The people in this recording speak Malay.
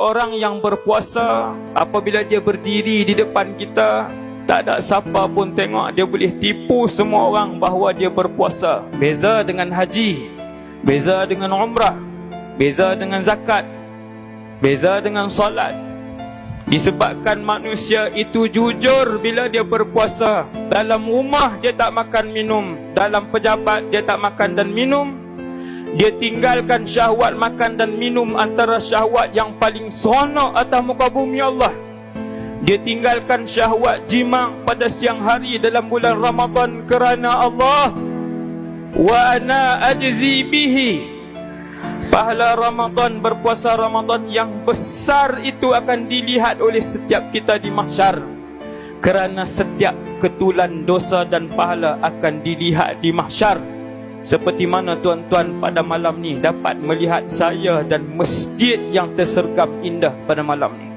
Orang yang berpuasa, apabila dia berdiri di depan kita, tak ada siapa pun tengok, dia boleh tipu semua orang bahawa dia berpuasa. Beza dengan haji, beza dengan umrah, beza dengan zakat, beza dengan solat. Disebabkan manusia itu jujur bila dia berpuasa. Dalam rumah dia tak makan minum, dalam pejabat dia tak makan dan minum. Dia tinggalkan syahwat makan dan minum, antara syahwat yang paling seronok atas muka bumi Allah. Dia tinggalkan syahwat jima pada siang hari dalam bulan Ramadan kerana Allah. Wa ana ajzi bihi. Pahala Ramadan, berpuasa Ramadan yang besar itu akan dilihat oleh setiap kita di mahsyar. Kerana setiap ketulan dosa dan pahala akan dilihat di mahsyar. Seperti mana tuan-tuan pada malam ni dapat melihat saya dan masjid yang tersergap indah pada malam ni.